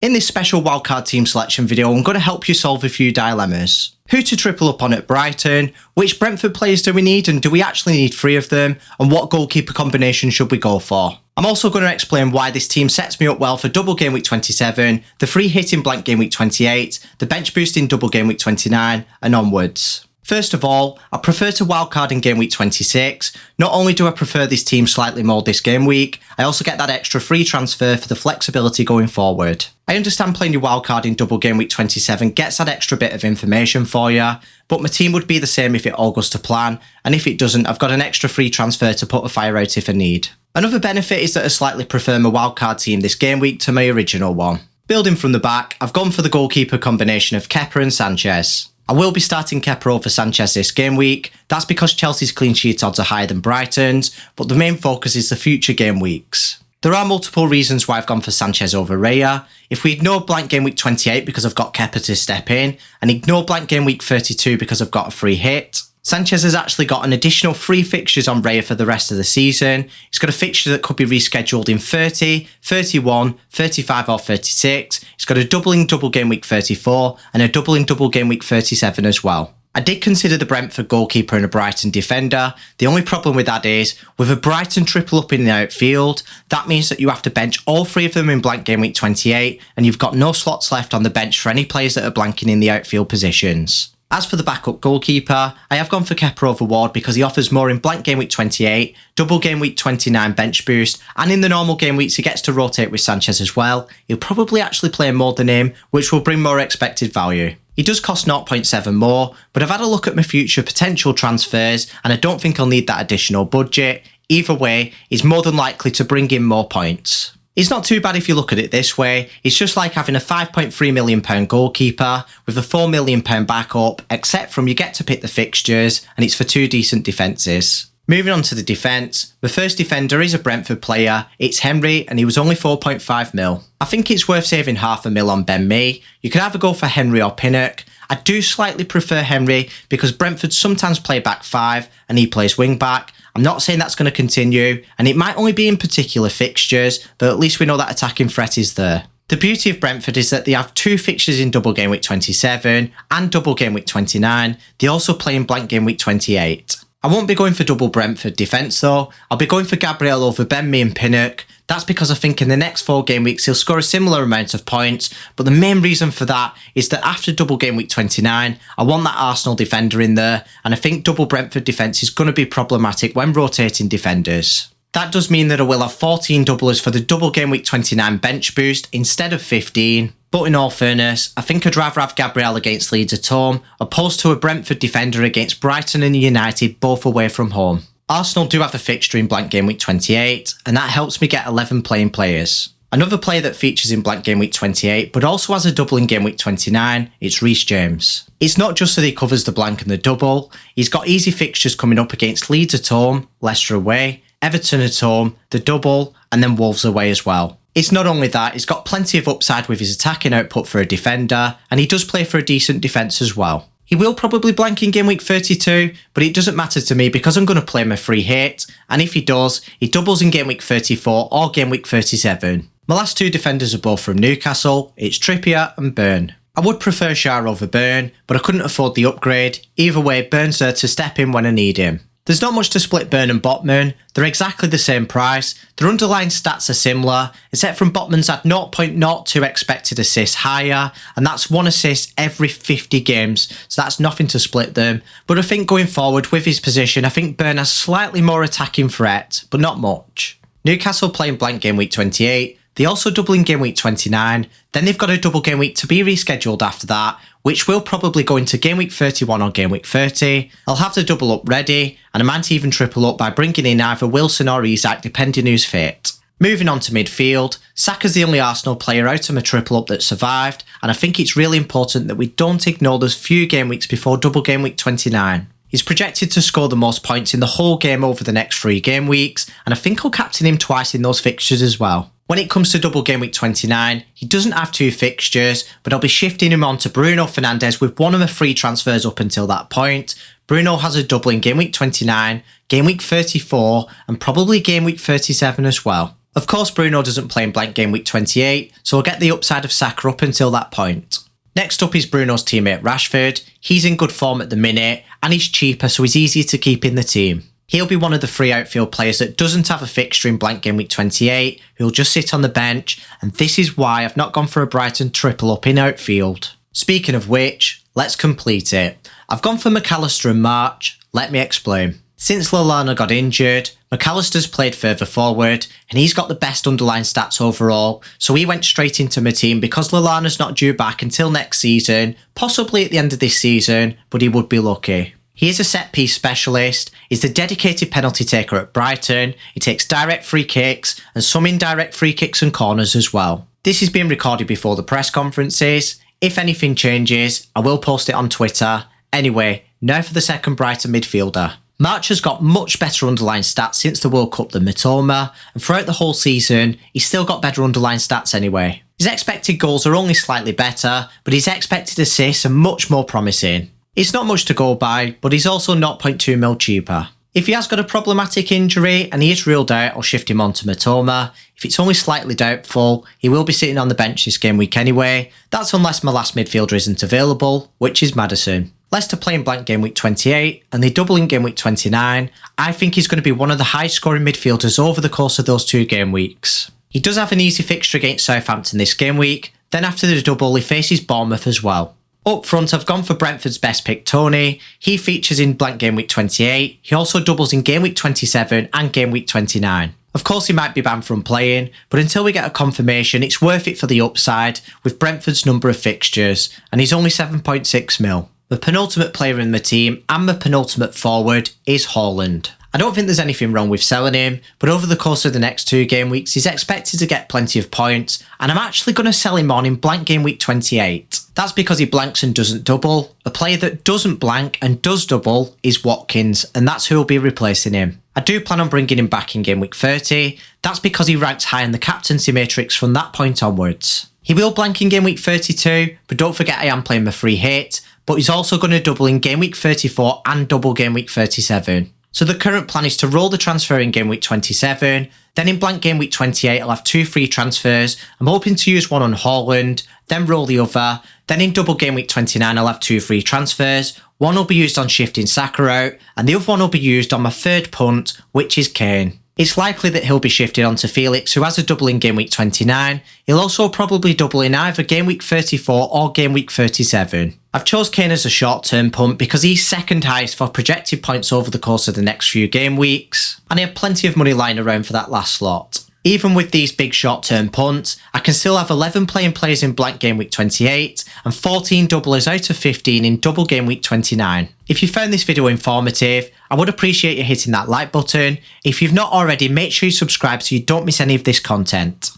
In this special wildcard team selection video, I'm going to help you solve a few dilemmas. Who to triple up on at Brighton, which Brentford players do we need and do we actually need 3 of them, and what goalkeeper combination should we go for? I'm also going to explain why this team sets me up well for double game week 27, the free hit in blank game week 28, the bench boost in double game week 29, and onwards. First of all, I prefer to wildcard in game week 26. Not only do I prefer this team slightly more this game week, I also get that extra free transfer for the flexibility going forward. I understand playing your wildcard in double game week 27 gets that extra bit of information for you, but my team would be the same if it all goes to plan, and if it doesn't, I've got an extra free transfer to put a fire out if I need. Another benefit is that I slightly prefer my wildcard team this game week to my original one. Building from the back, I've gone for the goalkeeper combination of Kepa and Sanchez. I will be starting Kepa over Sanchez this game week. That's because Chelsea's clean sheet odds are higher than Brighton's, but the main focus is the future game weeks. There are multiple reasons why I've gone for Sanchez over Raya. If we ignore blank game week 28 because I've got Kepa to step in, and ignore blank game week 32 because I've got a free hit, Sanchez has actually got an additional 3 fixtures on Raya for the rest of the season. He's got a fixture that could be rescheduled in 30, 31, 35 or 36. He's got a double in double game week 34 and a double in double game week 37 as well. I did consider the Brentford goalkeeper and a Brighton defender. The only problem with that is, with a Brighton triple up in the outfield, that means that you have to bench all 3 of them in blank game week 28 and you've got no slots left on the bench for any players that are blanking in the outfield positions. As for the backup goalkeeper, I have gone for Kepa over Ward because he offers more in blank game week 28, double game week 29 bench boost, and in the normal game weeks he gets to rotate with Sanchez as well. He'll probably actually play more than him, which will bring more expected value. He does cost 0.7 more, but I've had a look at my future potential transfers and I don't think I'll need that additional budget. Either way, he's more than likely to bring in more points. It's not too bad if you look at it this way. It's just like having a £5.3 million goalkeeper with a £4 million backup, except from you get to pick the fixtures and it's for 2 decent defences. Moving on to the defence, the first defender is a Brentford player. It's Henry and he was only 4.5 mil. I think it's worth saving £500,000 on Ben Mee. You could either go for Henry or Pinnock. I do slightly prefer Henry because Brentford sometimes play back 5 and he plays wing back. I'm not saying that's going to continue, and it might only be in particular fixtures, but at least we know that attacking threat is there. The beauty of Brentford is that they have 2 fixtures in double game week 27 and double game week 29. They also play in blank game week 28. I won't be going for double Brentford defence though. I'll be going for Gabriel over Ben Mee and Pinnock. That's because I think in the next 4 game weeks he'll score a similar amount of points, but the main reason for that is that after double game week 29, I want that Arsenal defender in there, and I think double Brentford defence is going to be problematic when rotating defenders. That does mean that I will have 14 doublers for the double game week 29 bench boost instead of 15, but in all fairness, I think I'd rather have Gabriel against Leeds at home, opposed to a Brentford defender against Brighton and United both away from home. Arsenal do have a fixture in blank game week 28, and that helps me get 11 playing players. Another player that features in blank game week 28, but also has a double in game week 29, it's Reece James. It's not just that he covers the blank and the double, he's got easy fixtures coming up against Leeds at home, Leicester away, Everton at home, the double, and then Wolves away as well. It's not only that, he's got plenty of upside with his attacking output for a defender, and he does play for a decent defence as well. He will probably blank in game week 32, but it doesn't matter to me because I'm going to play my free hit, and if he does, he doubles in game week 34 or game week 37. My last 2 defenders are both from Newcastle, it's Trippier and Burn. I would prefer Shah over Burn, but I couldn't afford the upgrade. Either way, Burn's there to step in when I need him. There's not much to split Burn and Botman. They're exactly the same price. Their underlying stats are similar, except from Botman's had 0.02 expected assists higher, and that's 1 assist every 50 games, so that's nothing to split them. But I think going forward with his position, I think Burn has slightly more attacking threat, but not much. Newcastle playing blank game week 28. They also double in game week 29, then they've got a double game week to be rescheduled after that, which will probably go into game week 31 or game week 30. I'll have the double up ready, and I might even triple up by bringing in either Wilson or Isak depending who's fit. Moving on to midfield, Saka's the only Arsenal player out of my triple up that survived, and I think it's really important that we don't ignore those few game weeks before double game week 29. He's projected to score the most points in the whole game over the next 3 game weeks, and I think I'll captain him twice in those fixtures as well. When it comes to double game week 29, he doesn't have 2 fixtures, but I'll be shifting him on to Bruno Fernandes with one of the free transfers up until that point. Bruno has a double in game week 29, game week 34, and probably game week 37 as well. Of course, Bruno doesn't play in blank game week 28, so we'll get the upside of Saka up until that point. Next up is Bruno's teammate Rashford. He's in good form at the minute, and he's cheaper, so he's easy to keep in the team. He'll be one of the free outfield players that doesn't have a fixture in blank game week 28, who'll just sit on the bench, and this is why I've not gone for a Brighton triple up in outfield. Speaking of which, let's complete it. I've gone for McAllister and March. Let me explain. Since Lallana got injured, McAllister's played further forward, and he's got the best underlying stats overall, so he went straight into my team because Lallana's not due back until next season, possibly at the end of this season, but he would be lucky. He is a set-piece specialist, he's the dedicated penalty taker at Brighton, he takes direct free kicks and some indirect free kicks and corners as well. This is being recorded before the press conferences. If anything changes, I will post it on Twitter. Anyway, now for the second Brighton midfielder. March has got much better underlying stats since the World Cup than Mitoma, and throughout the whole season, he's still got better underlying stats anyway. His expected goals are only slightly better, but his expected assists are much more promising. It's not much to go by, but he's also 0.2 mil cheaper. If he has got a problematic injury and he is ruled out, I'll shift him on to Mitoma. If it's only slightly doubtful, he will be sitting on the bench this game week anyway. That's unless my last midfielder isn't available, which is Maddison. Leicester play in blank game week 28 and they double in game week 29. I think he's going to be one of the high scoring midfielders over the course of those 2 game weeks. He does have an easy fixture against Southampton this game week, then after the double he faces Bournemouth as well. Up front, I've gone for Brentford's best pick, Tony. He features in blank game week 28. He also doubles in game week 27 and game week 29. Of course, he might be banned from playing, but until we get a confirmation, it's worth it for the upside with Brentford's number of fixtures, and he's only 7.6 mil. The penultimate player in the team and the penultimate forward is Haaland. I don't think there's anything wrong with selling him, but over the course of the next 2 game weeks, he's expected to get plenty of points, and I'm actually going to sell him on in blank game week 28. That's because he blanks and doesn't double. A player that doesn't blank and does double is Watkins, and that's who will be replacing him. I do plan on bringing him back in game week 30. That's because he ranks high in the captaincy matrix from that point onwards. He will blank in game week 32, but don't forget I am playing my free hit, but he's also going to double in game week 34 and double game week 37. So the current plan is to roll the transfer in game week 27, then in blank game week 28 I'll have 2 free transfers. I'm hoping to use one on Haaland, then roll the other, then in double game week 29 I'll have 2 free transfers. One will be used on shifting Saka out, and the other one will be used on my third punt, which is Kane. It's likely that he'll be shifted onto Felix, who has a double in game week 29. He'll also probably double in either game week 34 or game week 37. I've chose Kane as a short-term punt because he's second highest for projected points over the course of the next few game weeks, and I have plenty of money lying around for that last slot. Even with these big short-term punts, I can still have 11 playing players in blank game week 28 and 14 doublers out of 15 in double game week 29. If you found this video informative, I would appreciate you hitting that like button. If you've not already, make sure you subscribe so you don't miss any of this content.